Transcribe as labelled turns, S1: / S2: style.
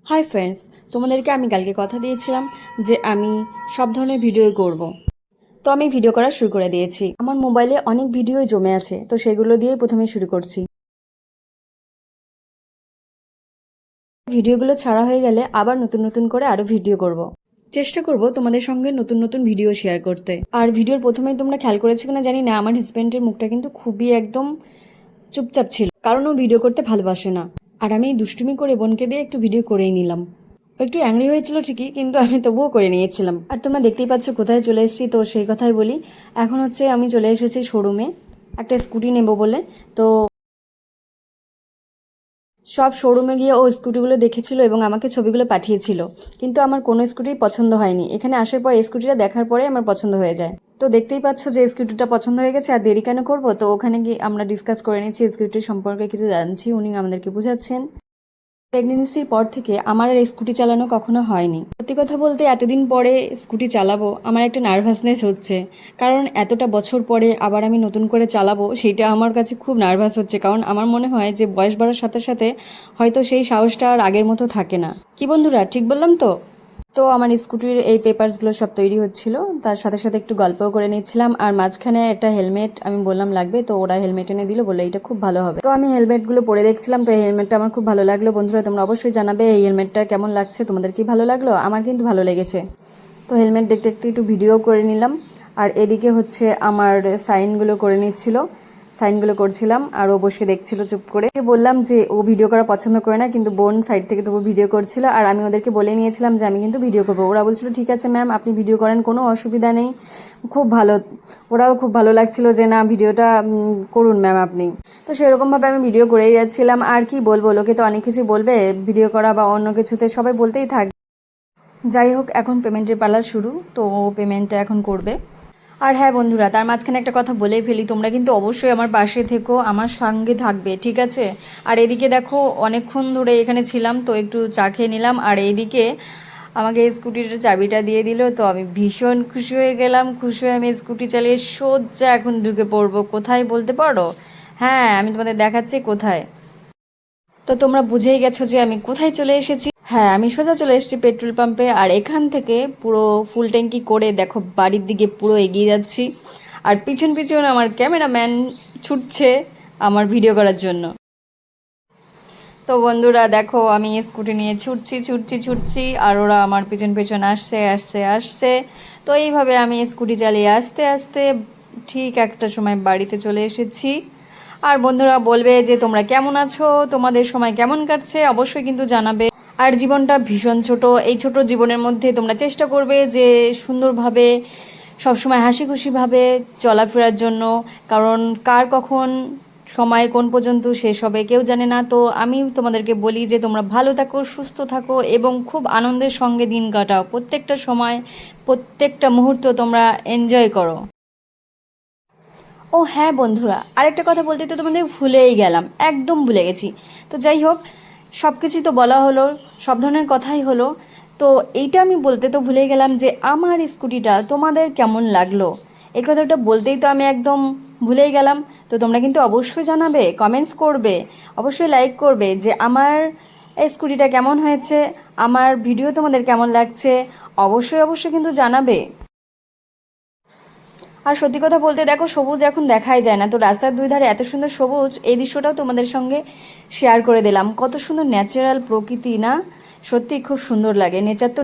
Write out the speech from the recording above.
S1: Hi friends, তোমাদেরকে আমি কালকে কথা দিয়েছিলাম যে আমি সব ধরনের ভিডিও করব। তো আমি ভিডিও করা শুরু করে দিয়েছি। আমার মোবাইলে অনেক ভিডিও জমে আছে, তো সেগুলো দিয়েই প্রথমে শুরু করছি। ভিডিওগুলো ছাড়া হয়ে গেলে আবার নতুন নতুন করে আরও ভিডিও করব। চেষ্টা করব তোমাদের সঙ্গে নতুন নতুন ভিডিও শেয়ার করতে। আর ভিডিওর প্রথমেই তোমরা খেয়াল করেছো কিনা জানি না, আমার হাজব্যান্ডের মুখটা কিন্তু খুবই একদম চুপচাপ ছিল, কারণ ও ভিডিও করতে ভালোবাসে না। আর আমি দুষ্টুমি করে বোনকে দিয়ে একটু ভিডিও করেই নিলাম। ও একটু অ্যাংরি হয়েছিল ঠিকই, কিন্তু আমি তবুও করে নিয়েছিলাম। আর তোমরা দেখতেই পাচ্ছ কোথায় চলে এসেছি, তো সেই কথাই বলি। এখন হচ্ছে আমি চলে এসেছি শোরুমে একটা স্কুটি নেব বলে। তো সব শোরুমে গিয়ে ও স্কুটিগুলো দেখেছিল এবং আমাকে ছবিগুলো পাঠিয়েছিল, কিন্তু আমার কোনো স্কুটি পছন্দ হয়নি। এখানে আসার পর স্কুটিটা দেখার পরে আমার পছন্দ হয়ে যায়। তো দেখতেই পাচ্ছ যে স্কুটিটা পছন্দ হয়ে গেছে, আর দেরি কেন করবো। তো ওখানে গিয়ে আমরা ডিসকাস করে নিচ্ছি, স্কুটির সম্পর্কে কিছু জানছি, উনি আমাদেরকে বুঝাচ্ছেন। প্রেগনেন্সির পর থেকে আমার আর স্কুটি চালানো কখনো হয়নি। সত্যি কথা বলতে এতদিন পরে স্কুটি চালাবো, আমার একটা নার্ভাসনেস হচ্ছে। কারণ এতটা বছর পরে আবার আমি নতুন করে চালাবো, সেইটা আমার কাছে খুব নার্ভাস হচ্ছে। কারণ আমার মনে হয় যে বয়স বাড়ার সাথে সাথে হয়তো সেই সাহসটা আর আগের মতো থাকে না। কি বন্ধুরা, ঠিক বললাম তো? তো আমার স্কুটির এই পেপারসগুলো সব তৈরি হচ্ছিল, তার সাথে সাথে একটু গল্পও করে নিচ্ছিলাম। আর মাঝখানে একটা হেলমেট আমি বললাম লাগবে, তো ওরা হেলমেট এনে দিল, বলে এটা খুব ভালো হবে। তো আমি হেলমেটগুলো পরে দেখছিলাম, তো এই হেলমেটটা আমার খুব ভালো লাগলো। বন্ধুরা তোমরা অবশ্যই জানাবে এই হেলমেটটা কেমন লাগছে, তোমাদের কি ভালো লাগলো? আমার কিন্তু ভালো লেগেছে। তো হেলমেট দেখতে দেখতে একটু ভিডিও করে নিলাম। আর এদিকে হচ্ছে আমার সাইনগুলো করে নিচ্ছিল, সাইনগুলো করছিলাম, আর ও বসে দেখছিল চুপ করে। বললাম যে ও ভিডিও করা পছন্দ করে না, কিন্তু বোন সাইড থেকে তবু ভিডিও করছিল। আর আমি ওদেরকে বলে নিয়েছিলাম যে আমি কিন্তু ভিডিও করবো। ওরা বলছিল ঠিক আছে ম্যাম, আপনি ভিডিও করেন, কোনো অসুবিধা নেই, খুব ভালো। ওরাও খুব ভালো লাগছিল যে না, ভিডিওটা করুন ম্যাম আপনি। তো সেরকমভাবে আমি ভিডিও করেই যাচ্ছিলাম। আর কি বলবো, লোকে তো অনেক কিছু বলবে ভিডিও করা বা অন্য কিছুতে, সবাই বলতেই থাকবে। যাই হোক, এখন পেমেন্টের পালা শুরু, তো ও পেমেন্টটা এখন করবে। আর হ্যাঁ বন্ধুরা, তার মাঝখানে একটা কথা বলেই ফেলি, তোমরা কিন্তু অবশ্যই আমার পাশে থেকো, আমার সঙ্গে থাকবে, ঠিক আছে? আর এদিকে দেখো, অনেকক্ষণ ধরে এখানে ছিলাম, তো একটু চা খেয়ে নিলাম। আর এইদিকে আমাকে স্কুটির চাবিটা দিয়ে দিল, তো আমি ভীষণ খুশি হয়ে গেলাম। খুশি হয়ে আমি স্কুটি চালিয়ে সোজা এখন ঢুকে পড়বো। কোথায় বলতে পারো? হ্যাঁ, আমি তোমাদের দেখাচ্ছি কোথায়। তো তোমরা বুঝেই গেছো যে আমি কোথায় চলে এসেছি। হ্যাঁ, আমি সোজা চলে এসেছি পেট্রোল পাম্পে। আর এখান থেকে পুরো ফুল ট্যাঙ্কি করে দেখো বাড়ির দিকে পুরো এগিয়ে যাচ্ছি। আর পিছন পিছন আমার ক্যামেরাম্যান ছুটছে আমার ভিডিও করার জন্য। তো বন্ধুরা দেখো, আমি স্কুটি নিয়ে ছুটছি ছুটছি ছুটছি, আর ওরা আমার পিছন পিছন আসছে আসছে আসছে। তো এইভাবে আমি স্কুটি চালিয়ে আস্তে আস্তে ঠিক একটা সময় বাড়িতে চলে এসেছি। আর বন্ধুরা বলবে যে তোমরা কেমন আছো, তোমাদের সময় কেমন কাটছে, অবশ্যই কিন্তু জানাবে। আর জীবনটা ভীষণ ছোট, এই ছোট জীবনের মধ্যে তোমরা চেষ্টা করবে যে সুন্দরভাবে সবসময় হাসি খুশিভাবে চলাফেরার জন্য। কারণ কার কখন সময় কোন পর্যন্ত শেষ হবে কেউ জানে না। তো আমি তোমাদেরকে বলি যে তোমরা ভালো থাকো, সুস্থ থাকো এবং খুব আনন্দের সঙ্গে দিন কাটাও। প্রত্যেকটা সময়, প্রত্যেকটা মুহূর্ত তোমরা এনজয় করো। ও হ্যাঁ বন্ধুরা, আরেকটা কথা বলতে তো তোমাদের ভুলেই গেলাম, একদম ভুলে গেছি। তো যাই হোক, সব কিছুই তো বলা হলো, সব ধরনের কথাই হলো। তো এইটা আমি বলতে তো ভুলেই গেলাম যে আমার স্কুটিটা তোমাদের কেমন লাগলো, এই কথাটা বলতেই তো আমি একদম ভুলেই গেলাম। তো তোমরা কিন্তু অবশ্যই জানাবে, কমেন্টস করবে, অবশ্যই লাইক করবে যে আমার এই স্কুটিটা কেমন হয়েছে, আমার ভিডিও তোমাদের কেমন লাগছে, অবশ্যই অবশ্যই কিন্তু জানাবে। আর সত্যি কথা বলতে দেখো, সবুজ এখন দেখাই যায় না, তো রাস্তার দুই ধারে এত সুন্দর সবুজ, এই দৃশ্যটাও তোমাদের সঙ্গে শেয়ার করে দিলাম। কত সুন্দর ন্যাচারাল প্রকৃতি না? সত্যি খুব সুন্দর লাগে নেচার তো।